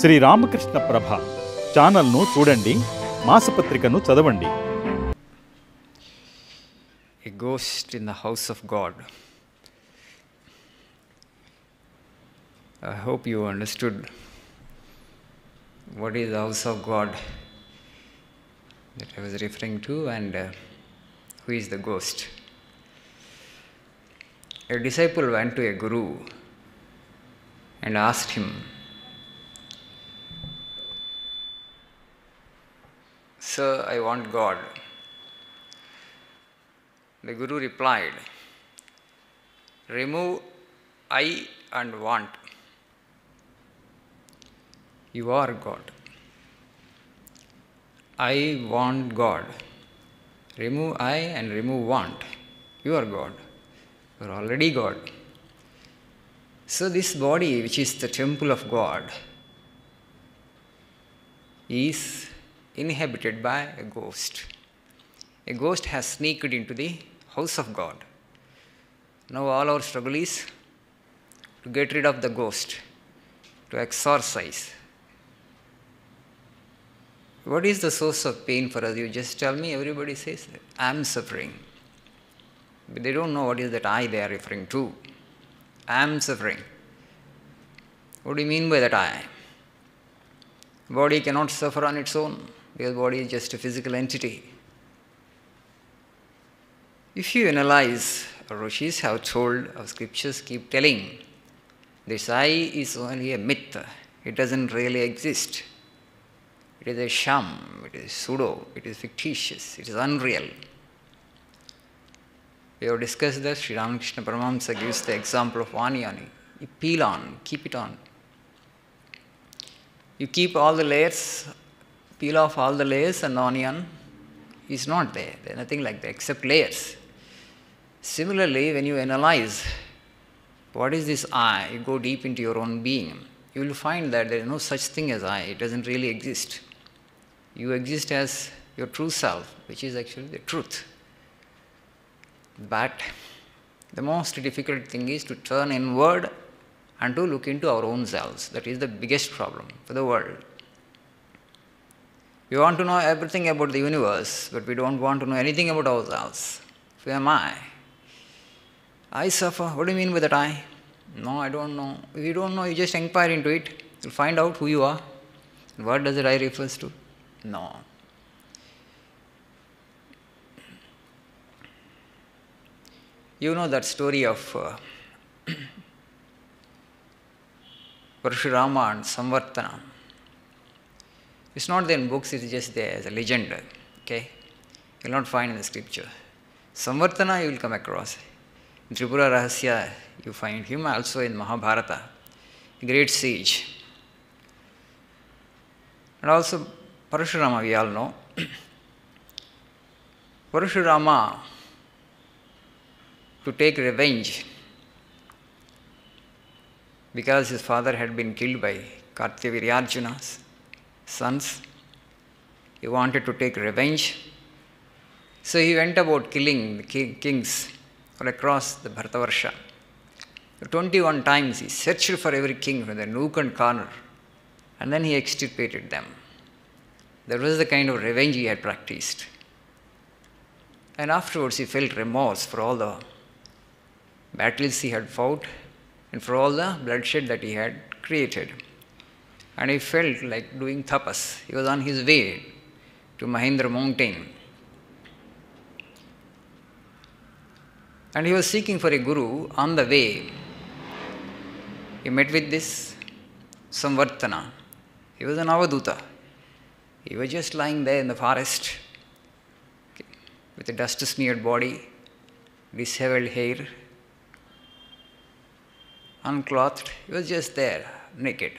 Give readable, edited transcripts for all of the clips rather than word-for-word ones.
శ్రీ రామకృష్ణ ప్రభ ఛానల్ను చూడండి, మాసపత్రికను చదవండి. A ghost in the house of God. I hope you understood what is the house of God that I was referring to, and who is the ghost. A disciple went to a guru and asked him, "Sir, I want God." The guru replied, "Remove I and want. You are God. I want God. Remove I and remove want. You are God. You are already God." So this body, which is the temple of God, is inhabited by a ghost. A ghost has sneaked into the house of God. Now all our struggle is to get rid of the ghost, to exorcise. What is the source of pain for us? You just tell me. Everybody says, "I am suffering." But they don't know what is that I they are referring to. I am suffering. What do you mean by that I? Body cannot suffer on its own, because body is just a physical entity. If you analyze, our Rishis have told, our scriptures keep telling, this I is only a myth. It doesn't really exist. It is a sham, it is pseudo, it is fictitious, it is unreal. We have discussed that. Sri Ramakrishna Prabha gives the example of onion. You peel on, keep it on. You keep all the layers, peel off all the layers, and the onion is not there. There is nothing like that except layers. Similarly, when you analyze what is this I, you go deep into your own being, you will find that there is no such thing as I. It doesn't really exist. You exist as your true self, which is actually the truth. But the most difficult thing is to turn inward and to look into our own selves. That is the biggest problem for the world. We want to know everything about the universe, but we don't want to know anything about ourselves. Who am I? I suffer. What do you mean by that I? No, I don't know. If you don't know, you just inquire into it. You'll find out who you are. What does that I refers to? No. You know that story of Parashurama and Samvartana. It's not there in books, it's just there as a legend. Okay? You'll not find in the scripture. Samvartana you will come across. In Tripura Rahasya you find him, also in Mahabharata, a great sage. And also Parashurama, we all know. Parashurama, to take revenge because his father had been killed by Kartyaviryaarjuna's sons. He wanted to take revenge. So he went about killing the kings all across the Bharatavarsha. 21 times he searched for every king from the nook and corner, and then he extirpated them. That was the kind of revenge he had practiced. And afterwards he felt remorse for all the battles he had fought and for all the bloodshed that he had created. And he felt like doing tapas. He was on his way to Mahendra mountain. And he was seeking for a guru. On the way, he met with this Samvartana. He was an Avaduta. He was just lying there in the forest with a dust-smeared body, disheveled hair, unclothed. He was just there, naked.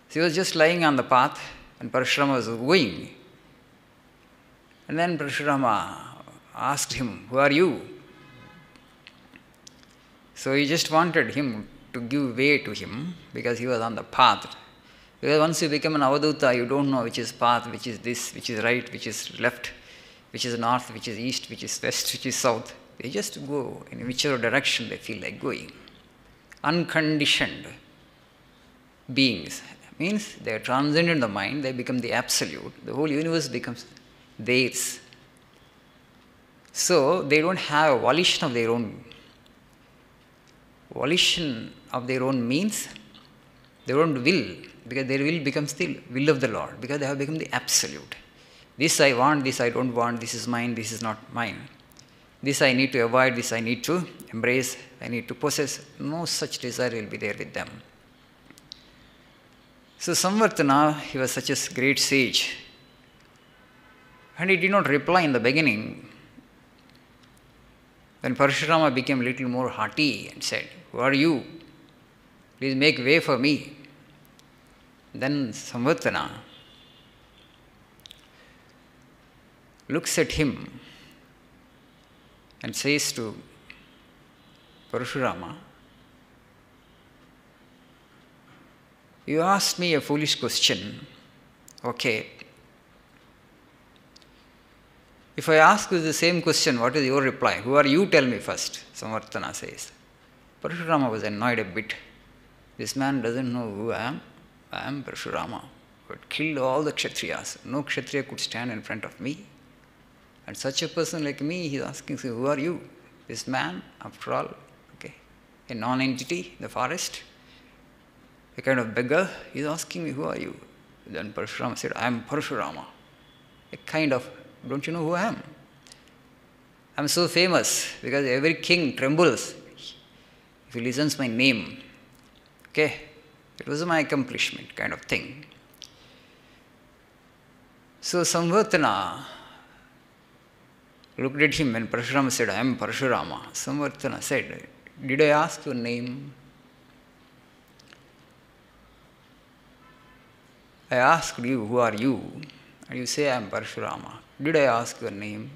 So he was just lying on the path, and Parashurama was going. And then Parashurama asked him, "Who are you?" So he just wanted him to give way to him because he was on the path. Because once you become an Avaduta, you don't know which is path, which is this, which is right, which is left, which is north, which is east, which is west, which is south. They just go in whichever direction they feel like going. Unconditioned. beings. Means they are transcendent the mind, they become the absolute. The whole universe becomes theirs. So they don't have volition of their own. Volition of their own means they don't will, because their will becomes the will of the Lord, because they have become the absolute. This I want, this I don't want, this is mine, this is not mine. This I need to avoid, this I need to embrace, I need to possess. No such desire will be there with them. So Samvartana, he was such a great sage. And he did not reply in the beginning. When Parashurama became a little more haughty and said, "Who are you? Please make way for me." Then Samvartana looks at him and says to Parashurama, "You asked me a foolish question. Okay. If I ask you the same question, what is your reply? Who are you? Tell me first," Samvartana says. Parashurama was annoyed a bit. This man doesn't know who I am. I am Parashurama, who had killed all the Kshatriyas. No Kshatriya could stand in front of me. And such a person like me, he is asking, "Who are you?" This man, after all, okay, a non-entity in the forest, a kind of beggar, he is asking me, "Who are you?" Then Parashurama said, "I am Parashurama." A kind of, "Don't you know who I am? I am so famous because every king trembles if he listens my name." Okay, it was my accomplishment kind of thing. So Samvartana looked at him when Parashurama said, "I am Parashurama." Samvartana said, "Did I ask your name?" "I asked you, who are you? And you say, I am Parashurama. Did I ask your name?"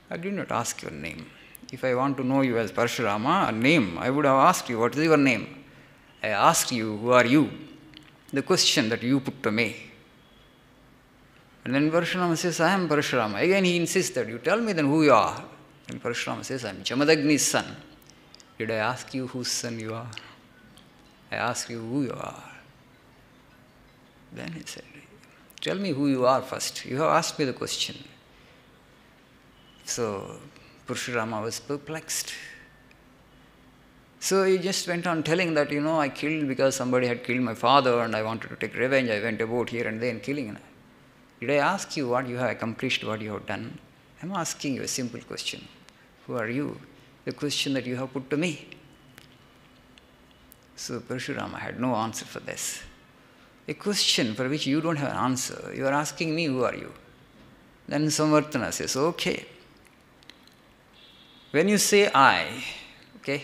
"I did not ask your name. If I want to know you as Parashurama, a name, I would have asked you, what is your name? I asked you, who are you? The question that you put to me." And then Parashurama says, "I am Parashurama." Again he insists that, "You tell me then who you are." And Parashurama says, "I am Jamadagni's son." "Did I ask you whose son you are? I asked you who you are." Then he said, "Tell me who you are first. You have asked me the question." So Parashurama was perplexed. So he just went on telling that, "I killed because somebody had killed my father and I wanted to take revenge. I went about here and there killing." "Did I ask you what you have accomplished, what you have done? I am asking you a simple question. Who are you? The question that you have put to me." So Parashurama had no answer for this. A question for which you don't have an answer. You are asking me, who are you? Then Samvartana says, "Okay. When you say I, okay,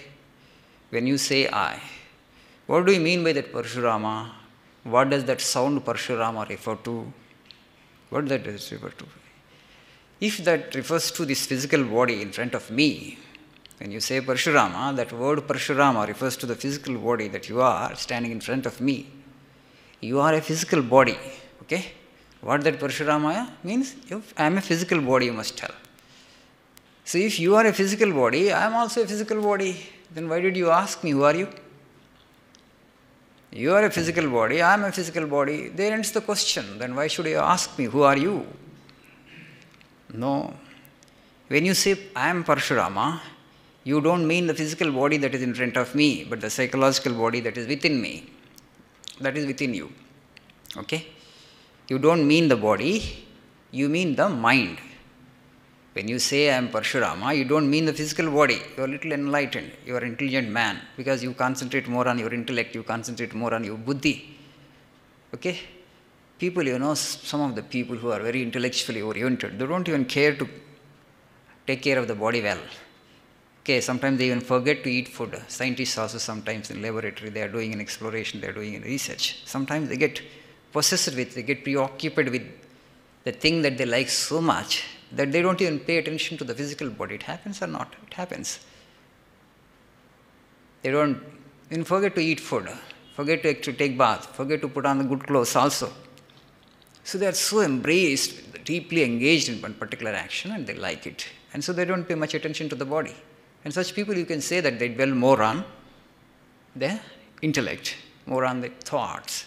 when you say I, what do you mean by that Parashurama? What does that sound Parashurama refer to? What does that refer to? If that refers to this physical body in front of me, when you say Parashurama, that word Parashurama refers to the physical body that you are standing in front of me. You are a physical body, okay? What that Parashurama means? If I am a physical body, you must tell. So if you are a physical body, I am also a physical body. Then why did you ask me, who are you? You are a physical body, I am a physical body. There ends the question. Then why should you ask me, who are you? No. When you say, I am Parashurama, you don't mean the physical body that is in front of me, but the psychological body that is within me. That is within you. Okay? You don't mean the body, you mean the mind. When you say I am Parashurama, you don't mean the physical body. You are a little enlightened. You are an intelligent man because you concentrate more on your intellect, you concentrate more on your buddhi. Okay? People, some of the people who are very intellectually oriented, they don't even care to take care of the body well. Okay, sometimes they even forget to eat food. Scientists also sometimes in laboratory, they are doing an exploration, they are doing an research. Sometimes they get possessed with, they get preoccupied with the thing that they like so much that they don't even pay attention to the physical body. It happens or not? It happens. They don't even forget to eat food, forget to actually take bath, forget to put on the good clothes also. So they are so embraced, deeply engaged in one particular action and they like it. And so they don't pay much attention to the body. And such people, you can say that they dwell more on their intellect. more on the thoughts.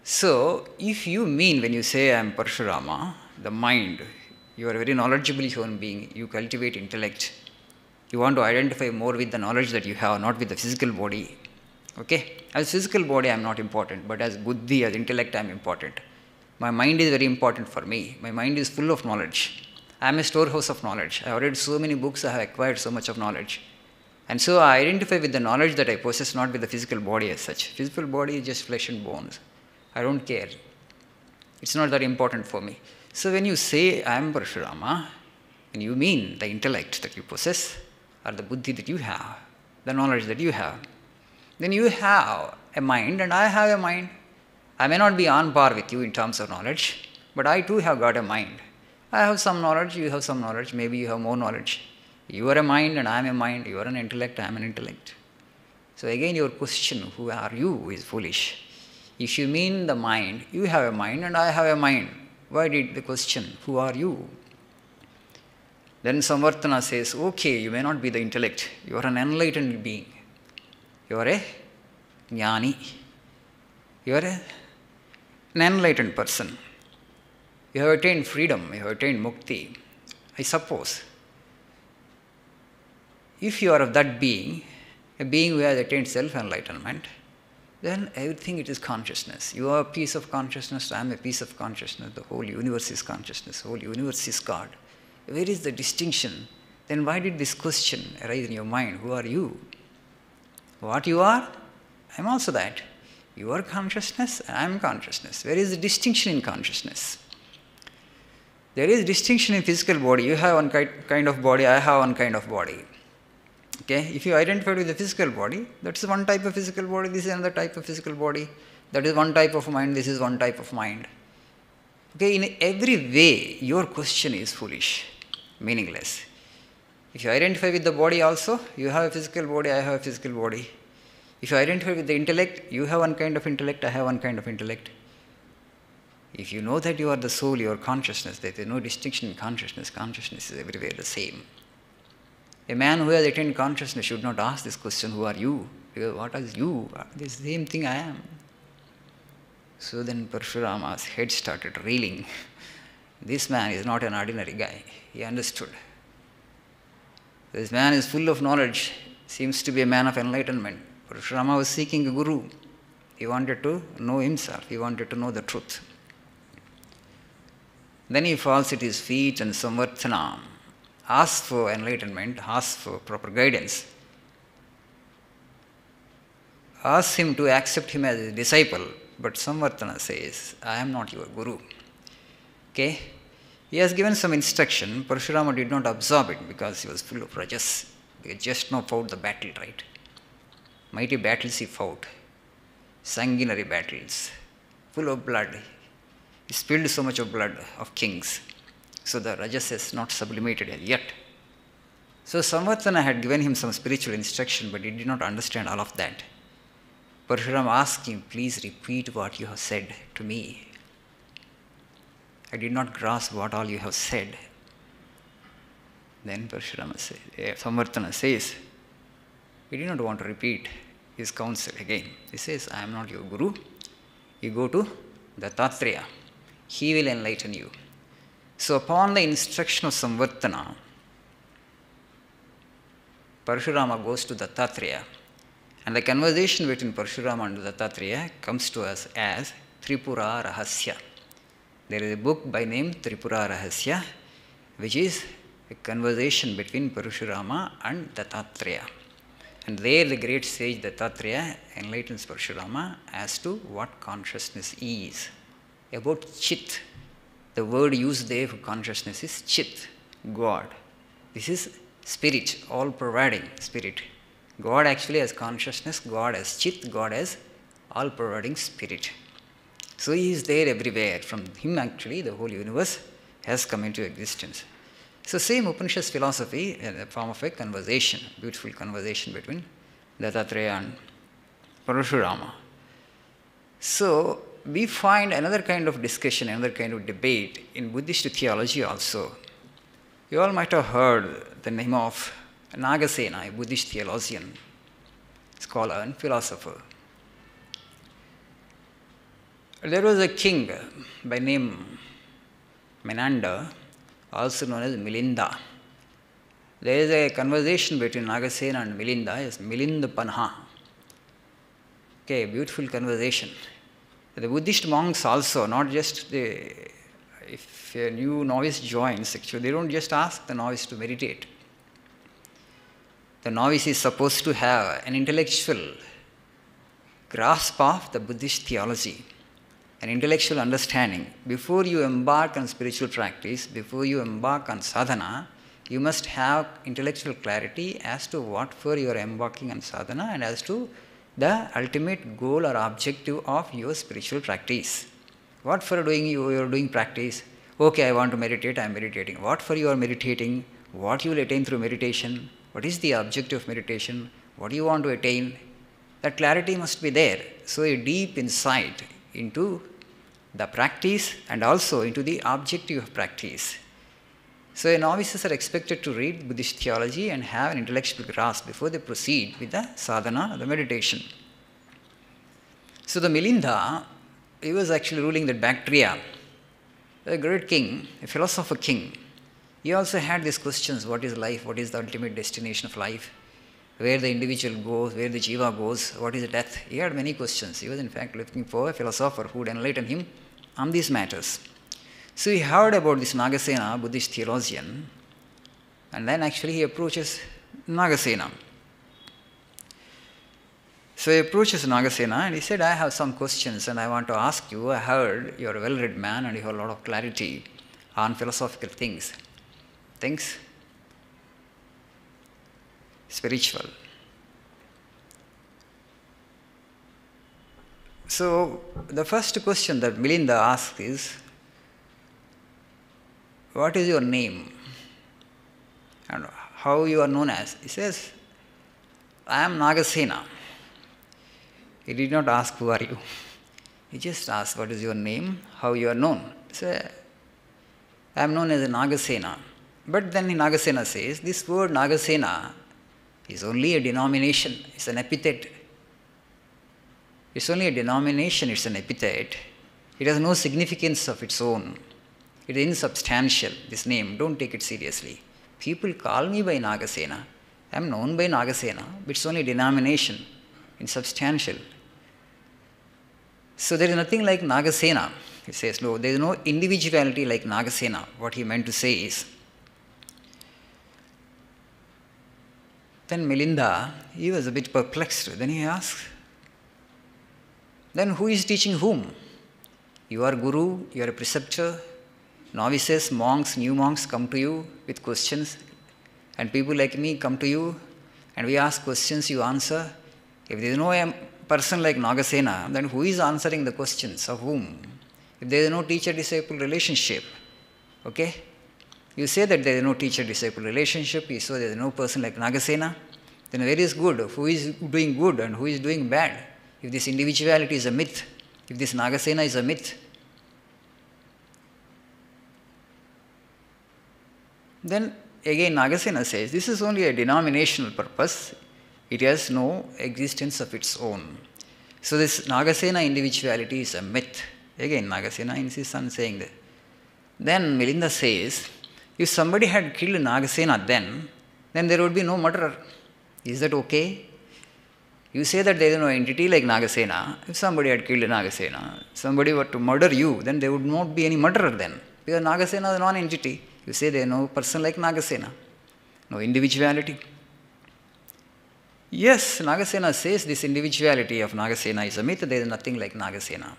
So, if you mean when you say I am Parshurama, the mind, you are a very knowledgeable human being, you cultivate intellect, you want to identify more with the knowledge that you have, not with the physical body. Okay? As physical body, I am not important, but as buddhi, as intellect, I am important. My mind is very important for me. My mind is full of knowledge. I am a storehouse of knowledge. I have read so many books, I have acquired so much of knowledge. And so I identify with the knowledge that I possess, not with the physical body as such. Physical body is just flesh and bones. I don't care. It's not that important for me. So when you say I am Parshurama, and you mean the intellect that you possess, or the buddhi that you have, the knowledge that you have, then you have a mind and I have a mind. I may not be on par with you in terms of knowledge, but I too have got a mind. I have some knowledge, you have some knowledge, maybe you have more knowledge. You are a mind and I am a mind, you are an intellect, I am an intellect. So again your question, who are you, is foolish. If you mean the mind, you have a mind and I have a mind. Why did the question, who are you? Then Samvartana says, okay, you may not be the intellect, you are an enlightened being. You are a jnani. You are an enlightened person. You have attained freedom, you have attained mukti. I suppose, if you are of that being, a being who has attained self-enlightenment, then everything it is consciousness. You are a piece of consciousness, I am a piece of consciousness, the whole universe is consciousness, the whole universe is God. Where is the distinction? Then why did this question arise in your mind? Who are you? What you are? I am also that. You are consciousness and I am consciousness. Where is the distinction in consciousness? There is distinction in physical body. You have one kind of body, I have one kind of body. Okay? If you identify with the physical body, that's one type of physical body, this is another type of physical body. That is one type of mind, this is one type of mind. Okay? In every way, your question is foolish, meaningless. If you identify with the body also, you have a physical body, I have a physical body. If you identify with the intellect, you have one kind of intellect, I have one kind of intellect. If you know that you are the soul, you are consciousness, there is no distinction in consciousness. Consciousness is everywhere the same. A man who has attained consciousness should not ask this question, who are you? Because what is you? The same thing I am. So then Parshurama's head started reeling. This man is not an ordinary guy. He understood. This man is full of knowledge, seems to be a man of enlightenment. Parshurama was seeking a guru. He wanted to know himself. He wanted to know the truth. Then he falls at his feet and Samvartana asks for enlightenment, asks for proper guidance, asks him to accept him as a disciple. But Samvartana says, I am not your guru. Okay? He has given some instruction. Parshurama did not absorb it because he was full of rajas. He had just now fought the battle, right? Mighty battles he fought. Sanguinary battles. Full of blood. He spilled so much of blood of kings. So the rajas has not sublimated yet. So Samvartana had given him some spiritual instruction, but he did not understand all of that. Parshurama asked him, please repeat what you have said to me. I did not grasp what all you have said. Then Samvartana says, he did not want to repeat his counsel again. He says, I am not your guru. You go to Dattatreya. He will enlighten you. So upon the instruction of Samvartana, Parshurama goes to Dattatreya. And the conversation between Parshurama and Dattatreya comes to us as Tripura Rahasya. There is a book by name Tripura Rahasya, which is a conversation between Parshurama and Dattatreya. And there the great sage Dattatreya enlightens Parshurama as to what consciousness is. About Chit, the word used there for consciousness is Chit, God. This is spirit, all-pervading spirit. God actually has consciousness, God has Chit, God has all-pervading spirit. So he is there everywhere. From him actually the whole universe has come into existence. So same Upanishad's philosophy in the form of a conversation, beautiful conversation between Dattatreya and Parshurama. So we find another kind of discussion, another kind of debate in Buddhist theology also. You all might have heard the name of Nagasena, a Buddhist theologian, scholar and philosopher. There was a king by name Menander, also known as Milinda. There is a conversation between Nagasena and Milinda, it's Milinda Panha. Okay, beautiful conversation. The Buddhist monks also, not just if a new novice joins, actually, they don't just ask the novice to meditate. The novice is supposed to have an intellectual grasp of the Buddhist theology, an intellectual understanding. Before you embark on spiritual practice, before you embark on sadhana, you must have intellectual clarity as to what for you are embarking on sadhana and as to the ultimate goal or objective of your spiritual practice. What for you are doing practice? Okay, I want to meditate, I am meditating. What for you are meditating? What you will attain through meditation? What is the objective of meditation? What do you want to attain? That clarity must be there. So a deep insight into the practice and also into the objective of practice. So novices are expected to read Buddhist theology and have an intellectual grasp before they proceed with the sadhana, the meditation. So the Milinda, he was actually ruling that Bactria, a great king, a philosopher king. He also had these questions: what is life? What is the ultimate destination of life? Where the individual goes, where the jiva goes, what is death? He had many questions. He was in fact looking for a philosopher who would enlighten him on these matters. So he heard about this Nagasena, Buddhist theologian, and then actually he approaches Nagasena. So he approaches Nagasena and he said, I have some questions and I want to ask you. I heard you are a well-read man and you have a lot of clarity on philosophical things. Spiritual. So the first question that Milinda asks is, what is your name? And how you are known as? He says, I am Nagasena. He did not ask, who are you? He just asked, what is your name? How you are known? So, I am known as a Nagasena. But then Nagasena says, this word Nagasena is only a denomination. It's an epithet. It's only a denomination. It's an epithet. It has no significance of its own. It is insubstantial, this name. Don't take it seriously. People call me by Nagasena. I am known by Nagasena, but it's only a denomination, insubstantial. So there is nothing like Nagasena. He says, no, there is no individuality like Nagasena. What he meant to say is. Then Milinda, he was a bit perplexed. Then he asked, then who is teaching whom? You are guru, you are a preceptor. Novices, monks, new monks come to you with questions, and people like me come to you and we ask questions, you answer. If there is no person like Nagasena, then who is answering the questions of whom? If there is no teacher-disciple relationship, okay? You say that there is no teacher-disciple relationship, you say there is no person like Nagasena, then where is good? Who is doing good and who is doing bad? If this individuality is a myth, if this Nagasena is a myth, then again Nagasena says, this is only a denominational purpose. It has no existence of its own. So this Nagasena individuality is a myth. Again Nagasena insists on saying that. Then Milinda says, if somebody had killed Nagasena then there would be no murderer. Is that okay? You say that there is no entity like Nagasena. If somebody had killed Nagasena, somebody were to murder you, then there would not be any murderer then. Because Nagasena is a non-entity. You say there is no person like Nagasena, no individuality. Yes, Nagasena says this individuality of Nagasena is a myth, there is nothing like Nagasena.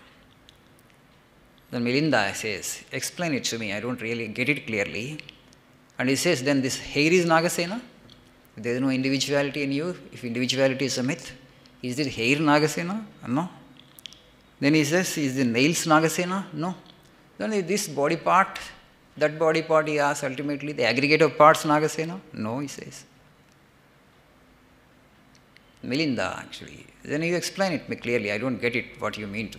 Then Milinda says, explain it to me, I don't really get it clearly. And he says, then this hair is Nagasena? If there is no individuality in you, if individuality is a myth, is this hair Nagasena? No. Then he says, is the nails Nagasena? No. Then is this body part, that body part he asks ultimately, the aggregate of parts Nagasena? No, he says. Milinda actually. Then you explain it clearly, I don't get it, what you mean to.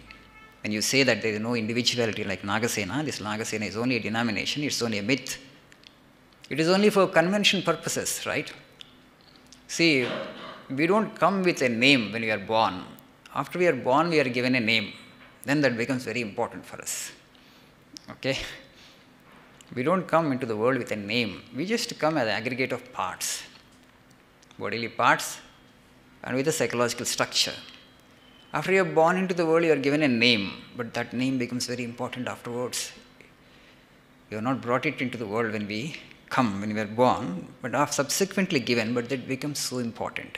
When you say that there is no individuality like Nagasena, this Nagasena is only a denomination, it's only a myth. It is only for convention purposes, right? See, we don't come with a name when we are born. After we are born, we are given a name. then that becomes very important for us. Okay? We don't come into the world with a name. We just come as an aggregate of parts, bodily parts, and with a psychological structure. After you are born into the world, you are given a name, but that name becomes very important afterwards. You have not brought it into the world when we come, when we are born, but are subsequently given, but that becomes so important.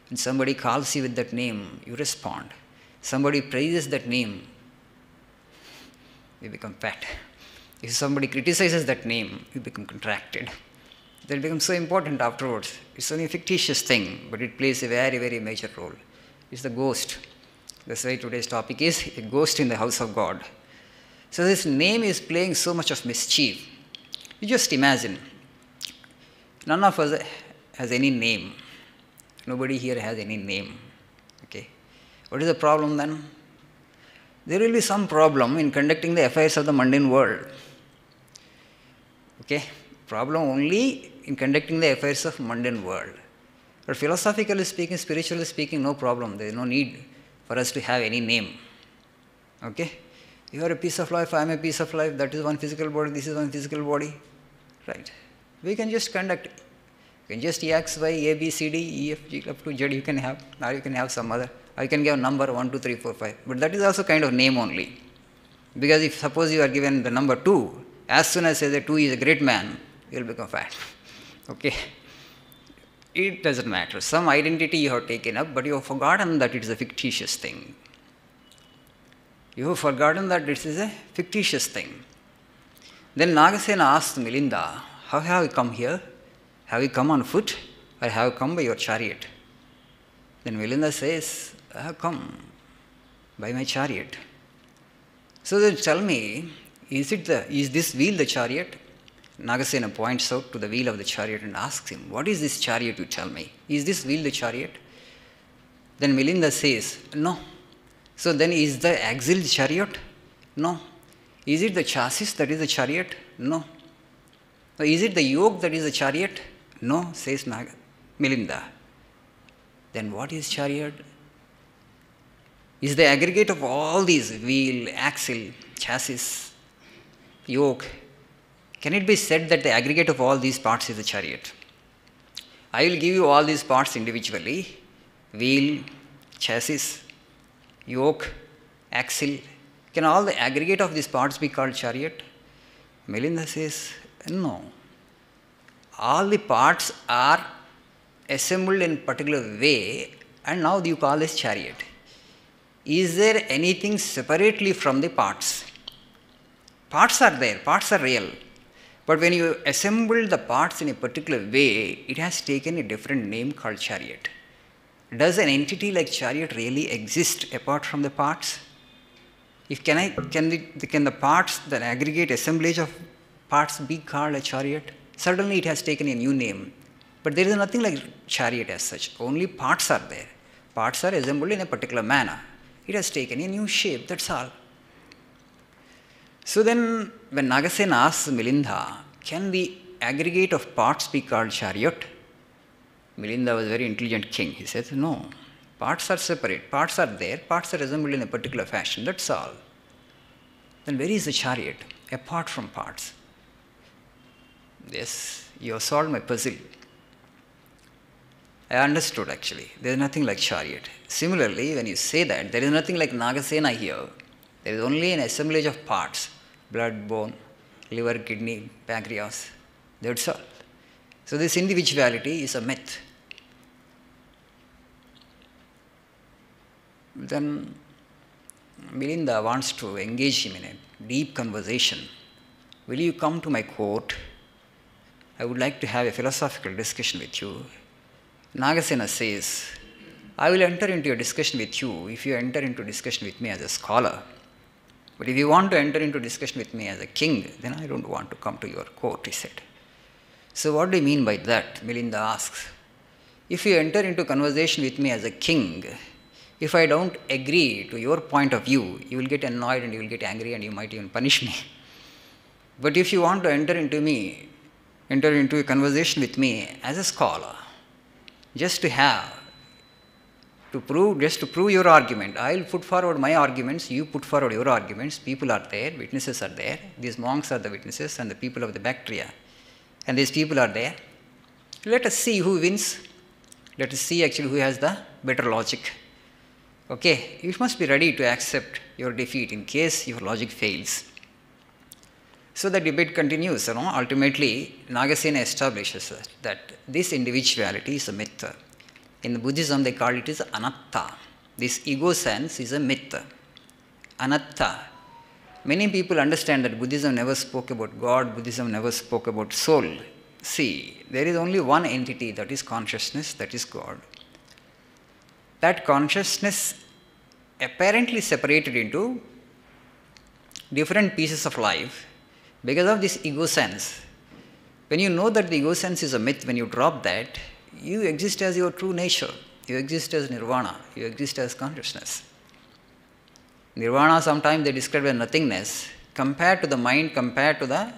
When somebody calls you with that name, you respond. Somebody praises that name, you become fat. If somebody criticizes that name, you become contracted. That becomes so important afterwards. It's only a fictitious thing, but it plays a very, very major role. It's the ghost. That's why today's topic is a ghost in the house of God. So this name is playing so much of mischief. You just imagine, none of us has any name. Nobody here has any name. Okay. What is the problem then? There will be some problem in conducting the affairs of the mundane world. Okay? Problem only in conducting the affairs of mundane world. But philosophically speaking, spiritually speaking, no problem. There is no need for us to have any name. Okay? You are a piece of life, I am a piece of life, that is one physical body, this is one physical body. Right? We can just conduct. You can just X, Y, A, B, C, D, E, F, G, up to Z you can have. Now you can have some other. Or you can give a number 1, 2, 3, 4, 5. But that is also kind of name only. Because if suppose you are given the number 2, as soon as say that 2 is a great man, you will become fat. Okay? It doesn't matter. Some identity you have taken up, but you have forgotten that it is a fictitious thing. You have forgotten that this is a fictitious thing. Then Nagasena asked Milinda, how have you come here? Have you come on foot or have you come by your chariot? Then Milinda says, I have come by my chariot. So then tell me, is this wheel the chariot? Nagasena points out to the wheel of the chariot and asks him, what is this chariot you tell me? Is this wheel the chariot? Then Milinda says, no. So then is the axle the chariot? No. Is it the chassis that is the chariot? No. So is it the yoke that is the chariot? No, says Milinda. Then what is chariot? Is the aggregate of all these wheel, axle, chassis, yoke. Can it be said that the aggregate of all these parts is the chariot? I will give you all these parts individually. Wheel, chassis, yoke, axle. Can all the aggregate of these parts be called chariot? Milinda says, no. All the parts are assembled in a particular way and now you call this chariot. Is there anything separately from the parts? Parts are there, parts are real. But when you assemble the parts in a particular way, it has taken a different name called chariot. Does an entity like chariot really exist apart from the parts? If can the parts, the aggregate assemblage of parts be called a chariot? Certainly it has taken a new name. But there is nothing like chariot as such. Only parts are there. Parts are assembled in a particular manner. It has taken a new shape, that's all. So then, when Nagasena asks Milinda, can the aggregate of parts be called chariot? Milinda was a very intelligent king. He said, no, parts are separate. Parts are there. Parts are assembled in a particular fashion. That's all. Then where is the chariot apart from parts? Yes, you have solved my puzzle. I understood actually. There is nothing like chariot. Similarly, when you say that, there is nothing like Nagasena here. There is only an assemblage of parts. Blood, bone, liver, kidney, pancreas. That's all. So this individuality is a myth. Then Milinda wants to engage him in a deep conversation. Will you come to my court? I would like to have a philosophical discussion with you. Nagasena says, I will enter into a discussion with you if you enter into discussion with me as a scholar. But if you want to enter into discussion with me as a king, then I don't want to come to your court, he said. So what do you mean by that? Milinda asks. If you enter into conversation with me as a king, if I don't agree to your point of view, you will get annoyed and you will get angry and you might even punish me. But if you want to enter into a conversation with me as a scholar, just to have just to prove your argument. I will put forward my arguments, you put forward your arguments, people are there, witnesses are there, these monks are the witnesses and the people of the Bactria. And these people are there. Let us see who wins. Let us see actually who has the better logic. Okay, you must be ready to accept your defeat in case your logic fails. So the debate continues. Ultimately, Nagasena establishes that this individuality is a myth. In Buddhism, they call it as anatta. This ego sense is a myth. Anatta. Many people understand that Buddhism never spoke about God, Buddhism never spoke about soul. See, there is only one entity, that is consciousness, that is God. That consciousness apparently separated into different pieces of life because of this ego sense. When you know that the ego sense is a myth, when you drop that, you exist as your true nature. You exist as nirvana. You exist as consciousness. Nirvana, sometimes they describe as nothingness, compared to the mind, compared to the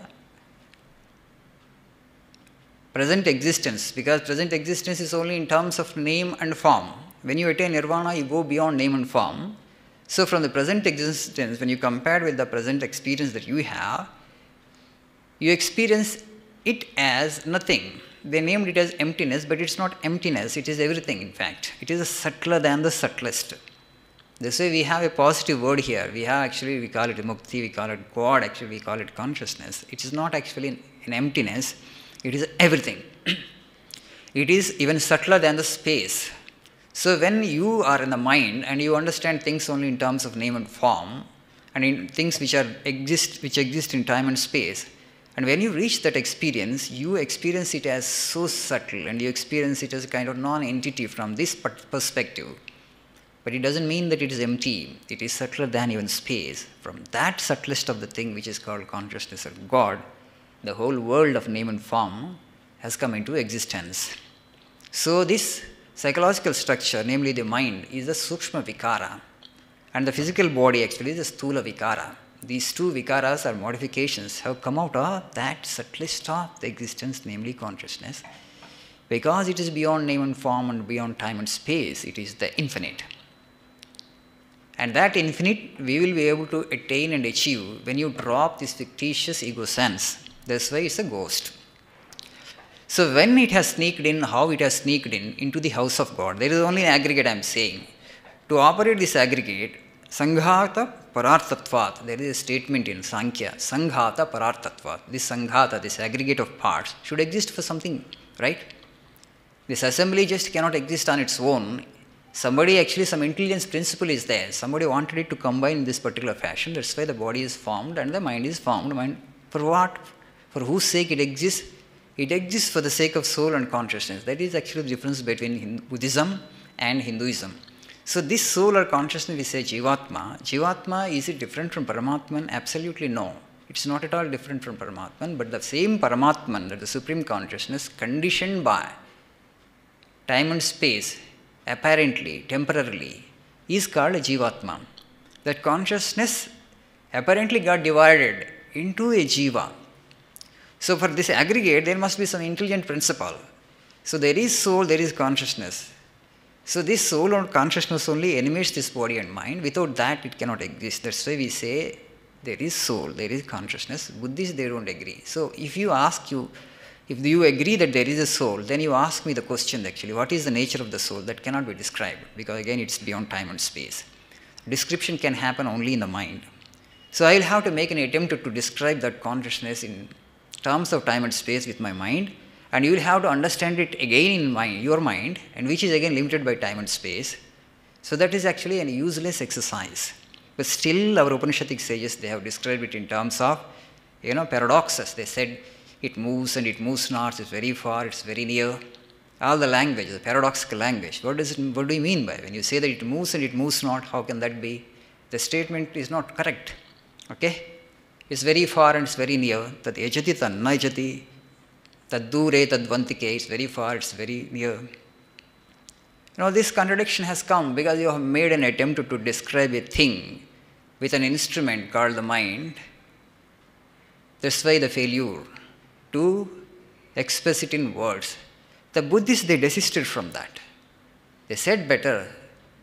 present existence, because present existence is only in terms of name and form. When you attain nirvana, you go beyond name and form. So from the present existence, when you compare with the present experience that you have, you experience it as nothing. They named it as emptiness, but it's not emptiness, it is everything in fact. It is subtler than the subtlest. This way we have a positive word here. We call it mukti, we call it God, actually we call it consciousness. It is not actually an emptiness, it is everything. It is even subtler than the space. So when you are in the mind and you understand things only in terms of name and form, and in things which exist in time and space, and when you reach that experience, you experience it as so subtle and you experience it as a kind of non-entity from this perspective. But it doesn't mean that it is empty. It is subtler than even space. From that subtlest of the thing which is called consciousness or God, the whole world of name and form has come into existence. So this psychological structure, namely the mind, is the sukshma vikara. And the physical body actually is the sthula vikara. These two vikaras or modifications have come out of that subtlest of the existence, namely consciousness. Because it is beyond name and form and beyond time and space, it is the infinite. And that infinite we will be able to attain and achieve when you drop this fictitious ego sense. That's why it's a ghost. So when it has sneaked in, how it has sneaked in into the house of God, there is only an aggregate I am saying. To operate this aggregate, sanghata parartatvat, there is a statement in Sankhya, sanghata parartatvat. This sanghata, this aggregate of parts, should exist for something, right? This assembly just cannot exist on its own. Somebody actually, some intelligence principle is there. Somebody wanted it to combine in this particular fashion. That's why the body is formed and the mind is formed. Mind, for what? For whose sake it exists? It exists for the sake of soul and consciousness. That is actually the difference between Buddhism and Hinduism. So this soul or consciousness we say Jivatma. Jivatma, is it different from Paramatman? Absolutely no. It's not at all different from Paramatman, but the same Paramatman, that the supreme consciousness, conditioned by time and space, apparently, temporarily, is called a Jivatma. That consciousness apparently got divided into a Jiva. So for this aggregate, there must be some intelligent principle. So there is soul, there is consciousness. So this soul or consciousness only animates this body and mind. Without that, it cannot exist. That's why we say there is soul, there is consciousness. Buddhists, they don't agree. So if you agree that there is a soul, then you ask me the question actually, what is the nature of the soul? That cannot be described because again, it's beyond time and space. Description can happen only in the mind. So I will have to make an attempt to describe that consciousness in terms of time and space with my mind, and you will have to understand it again in your mind, and which is again limited by time and space. So that is actually an useless exercise. But still our Upanishadic sages, they have described it in terms of, paradoxes. They said it moves and it moves not, it's very far, it's very near. All the language, the paradoxical language. What do you mean by when you say that it moves and it moves not? How can that be? The statement is not correct. Okay? It's very far and it's very near. Tad yajati tad na yajati. Tad dure tad vantike. It's very far, it's very near. This contradiction has come because you have made an attempt to describe a thing with an instrument called the mind. That's why the failure to express it in words. The Buddhists, they desisted from that. They said better,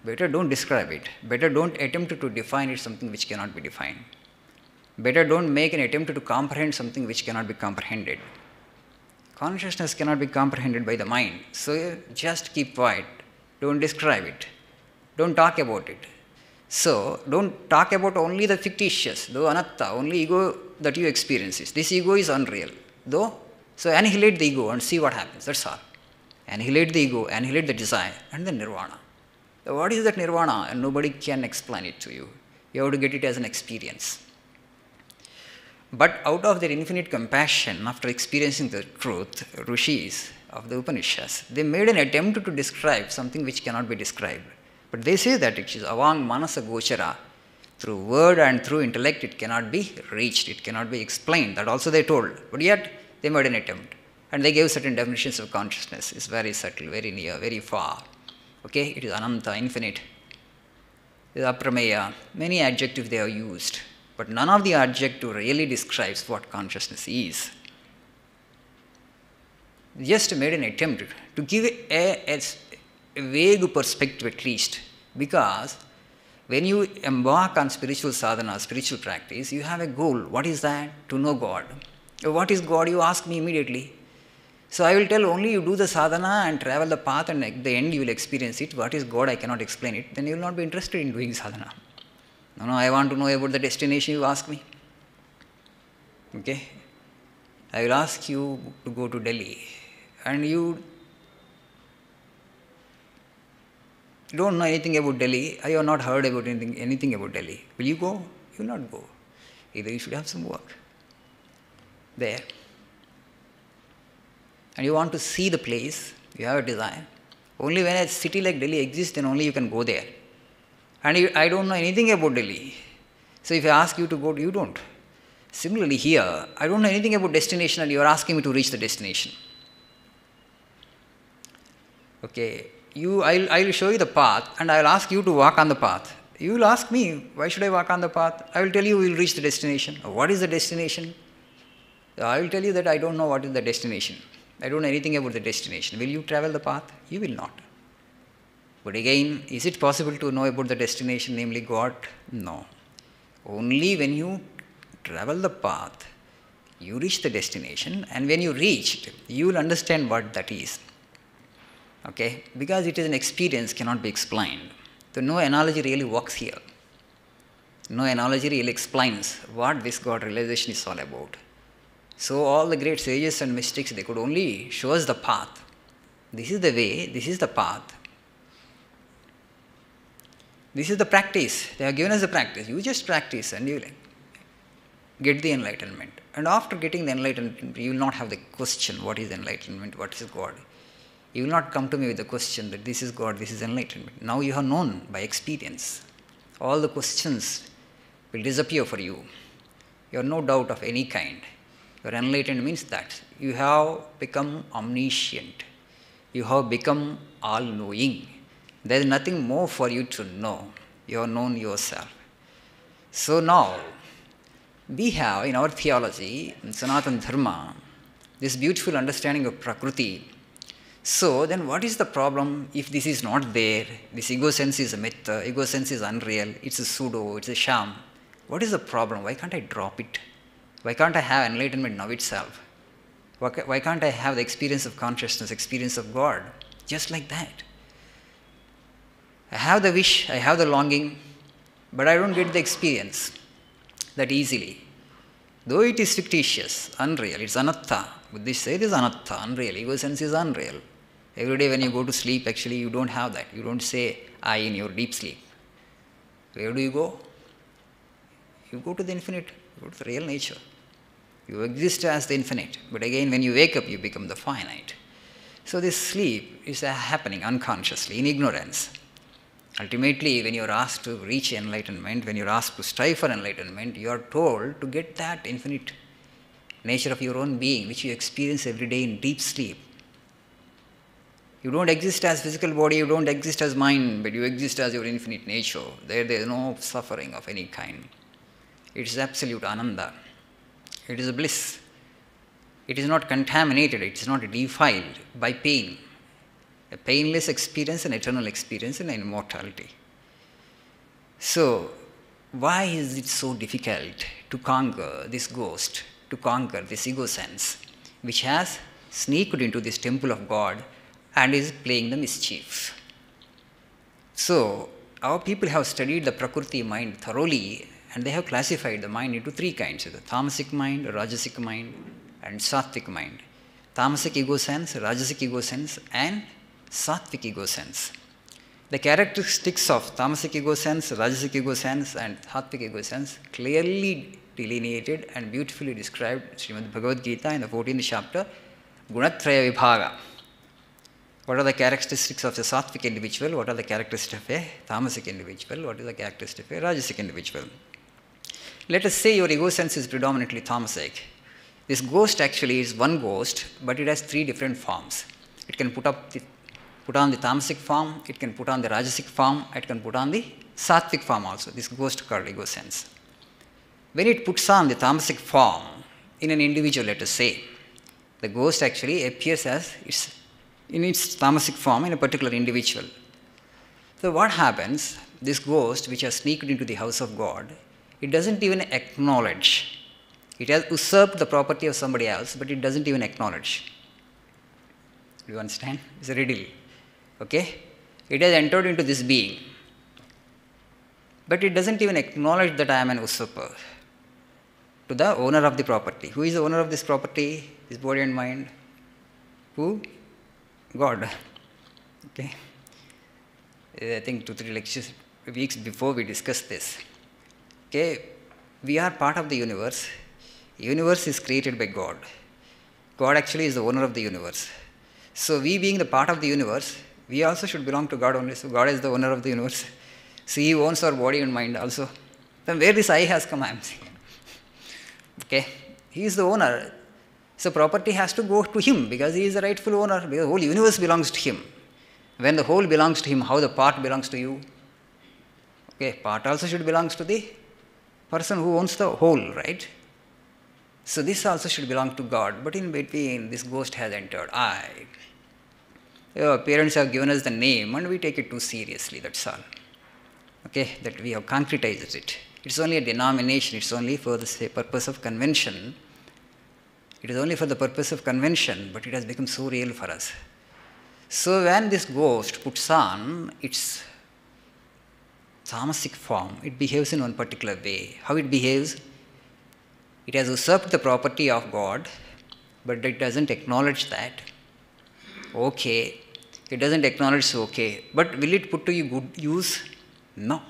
Better don't describe it. Better don't attempt to define it something which cannot be defined. Better don't make an attempt to comprehend something which cannot be comprehended. Consciousness cannot be comprehended by the mind. So just keep quiet. Don't describe it. Don't talk about it. So don't talk about only the fictitious, though anatta, only ego that you experience. This ego is unreal. Though, so annihilate the ego and see what happens. That's all. Annihilate the ego, annihilate the desire, and then nirvana. So what is that nirvana? And nobody can explain it to you. You have to get it as an experience. But out of their infinite compassion, after experiencing the truth, rishis of the Upanishads, they made an attempt to describe something which cannot be described. But they say that it is avang manasa gochara. Through word and through intellect, it cannot be reached, it cannot be explained. That also they told. But yet, they made an attempt. And they gave certain definitions of consciousness. It's very subtle, very near, very far. Okay, it is ananta, infinite. It is aprameya. Many adjectives they have used. But none of the adjective really describes what consciousness is. They just made an attempt to give a vague perspective at least. Because when you embark on spiritual sadhana, spiritual practice, you have a goal. What is that? To know God. What is God? You ask me immediately. So I will tell only you do the sadhana and travel the path, and at the end you will experience it. What is God? I cannot explain it. Then you will not be interested in doing sadhana. No, I want to know about the destination, you ask me. Okay? I will ask you to go to Delhi, and you don't know anything about Delhi. I have not heard about anything about Delhi. Will you go? You will not go. Either you should have some work there. And you want to see the place, you have a desire. Only when a city like Delhi exists, then only you can go there. And I don't know anything about Delhi. So if I ask you to go, you don't. Similarly here, I don't know anything about destination and you are asking me to reach the destination. Okay, I will show you the path and I will ask you to walk on the path. You will ask me, why should I walk on the path? I will tell you we will reach the destination. What is the destination? I will tell you that I don't know what is the destination. I don't know anything about the destination. Will you travel the path? You will not. But again, is it possible to know about the destination, namely God? No. Only when you travel the path, you reach the destination, and when you reach it, you will understand what that is. Okay? Because it is an experience, cannot be explained. So no analogy really works here. No analogy really explains what this God realization is all about. So all the great sages and mystics, they could only show us the path. This is the way, this is the path. This is the practice. They have given us the practice. You just practice and you will get the enlightenment. And after getting the enlightenment, you will not have the question, what is enlightenment, what is God? You will not come to me with the question that this is God, this is enlightenment. Now you have known by experience. All the questions will disappear for you. You have no doubt of any kind. Your enlightened means that you have become omniscient. You have become all-knowing. There is nothing more for you to know. You have known yourself. So now, we have in our theology, in Sanatana Dharma, this beautiful understanding of Prakriti. So then what is the problem if this is not there? This ego sense is a myth, ego sense is unreal, it's a pseudo, it's a sham. What is the problem? Why can't I drop it? Why can't I have enlightenment now itself? Why can't I have the experience of consciousness, experience of God? Just like that. I have the wish, I have the longing, but I don't get the experience that easily. Though it is fictitious, unreal, it's anatta. Buddhists say it is anatta, unreal. Ego sense is unreal. Every day when you go to sleep, actually you don't have that. You don't say I in your deep sleep. Where do you go? You go to the infinite, you go to the real nature. You exist as the infinite, but again when you wake up, you become the finite. So this sleep is happening unconsciously, in ignorance. Ultimately, when you are asked to reach enlightenment, when you are asked to strive for enlightenment, you are told to get that infinite nature of your own being, which you experience every day in deep sleep. You don't exist as physical body, you don't exist as mind, but you exist as your infinite nature. There is no suffering of any kind. It is absolute ananda. It is a bliss. It is not contaminated, it is not defiled by pain. a painless experience, an eternal experience, and an immortality. So, why is it so difficult to conquer this ghost, to conquer this ego sense, which has sneaked into this temple of God and is playing the mischief? So, our people have studied the Prakriti mind thoroughly, and they have classified the mind into three kinds: the tamasic mind, rajasic mind, and sattvic mind. Tamasic ego sense, rajasic ego sense, and sattvic ego sense. The characteristics of tamasic ego sense, rajasic ego sense, and sattvic ego sense clearly delineated and beautifully described in Srimad Bhagavad Gita in the 14th chapter, Gunatraya Vibhaga. What are the characteristics of a sattvic individual? What are the characteristics of a tamasic individual? What is the characteristic of a rajasic individual? Let us say your ego sense is predominantly tamasic. This ghost actually is one ghost, but it has three different forms. It can put on the tamasic form, it can put on the rajasic form, it can put on the sattvic form also, this ghost called ego sense. When it puts on the tamasic form in an individual, let us say, the ghost actually appears as in its tamasic form in a particular individual. So what happens, this ghost which has sneaked into the house of God, it doesn't even acknowledge. It has usurped the property of somebody else, but it doesn't even acknowledge. Do you understand? It's a riddle. Okay? It has entered into this being, but it doesn't even acknowledge that I am an usurper to the owner of the property. Who is the owner of this property? His body and mind. Who? God. Okay? I think 2-3 weeks before we discussed this. Okay? We are part of the universe. The universe is created by God. God actually is the owner of the universe. So we being the part of the universe, we also should belong to God only. So God is the owner of the universe. So He owns our body and mind also. Then where this I has come, I am saying. Okay? He is the owner. So property has to go to Him because He is the rightful owner. Because the whole universe belongs to Him. When the whole belongs to Him, how the part belongs to you? Okay, part also should belong to the person who owns the whole, right? So this also should belong to God. But in between, this ghost has entered. Our parents have given us the name and we take it too seriously, that's all. Okay, that we have concretized it. It's only a denomination, it's only for the purpose of convention. It is only for the purpose of convention, but it has become so real for us. So when this ghost puts on its tamasic form, it behaves in one particular way. How it behaves? It has usurped the property of God, but it doesn't acknowledge that. Okay. It doesn't acknowledge, okay. But will it put to you good use? No.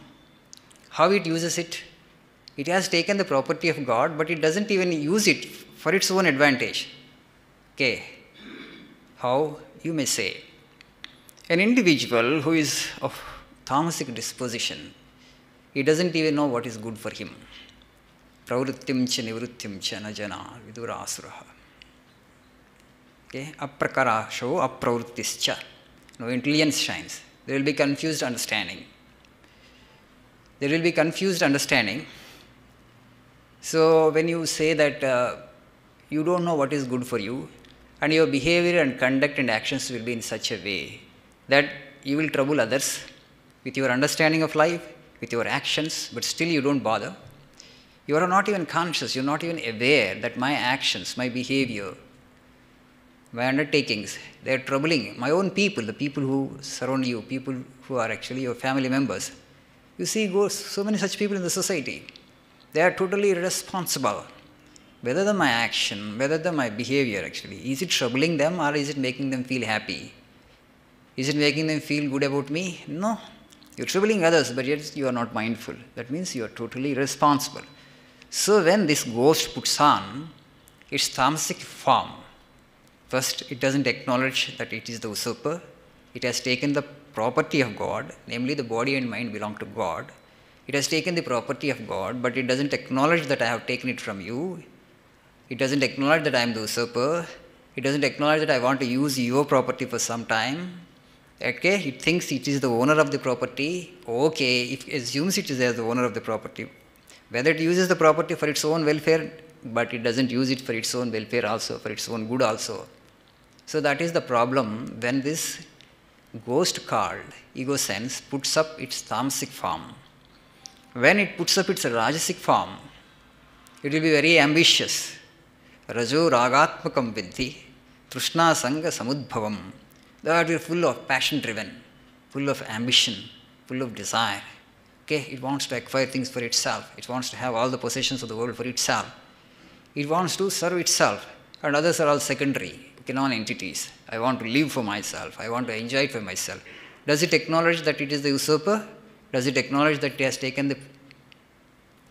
How it uses it? It has taken the property of God, but it doesn't even use it for its own advantage. Okay. How? You may say. An individual who is of tamasic disposition, he doesn't even know what is good for him. Pravrittim cha nivrittim cha na jana vidurasuraha. Okay, aprakarasho apravrittischa. No intelligence shines. There will be confused understanding. There will be confused understanding. So when you say that you don't know what is good for you, and your behavior and conduct and actions will be in such a way that you will trouble others with your understanding of life, with your actions, but still you don't bother. You are not even conscious, you are not even aware that my actions, my behavior, my undertakings, they are troubling my own people, the people who surround you, people who are actually your family members. You see so many such people in the society. They are totally irresponsible. Whether my action, whether my behavior actually, is it troubling them or is it making them feel happy? Is it making them feel good about me? No. You are troubling others, but yet you are not mindful. That means you are totally irresponsible. So when this ghost puts on its tamasic form, first, it doesn't acknowledge that it is the usurper. It has taken the property of God, namely the body and mind belong to God. It has taken the property of God, but it doesn't acknowledge that I have taken it from you. It doesn't acknowledge that I am the usurper. It doesn't acknowledge that I want to use your property for some time. Okay, it thinks it is the owner of the property. Okay, it assumes it is as the owner of the property. Whether it uses the property for its own welfare, but it doesn't use it for its own welfare also, for its own good also. So that is the problem when this ghost called ego sense puts up its tamasic form. When it puts up its rajasic form, it will be very ambitious. Rajo ragatmakam vidhi, trishna sanga samudbhavam. That will be full of passion driven, full of ambition, full of desire. Okay, it wants to acquire things for itself. It wants to have all the possessions of the world for itself. It wants to serve itself, and others are all secondary, non-entities. I want to live for myself. I want to enjoy it for myself. Does it acknowledge that it is the usurper? Does it acknowledge that it has taken the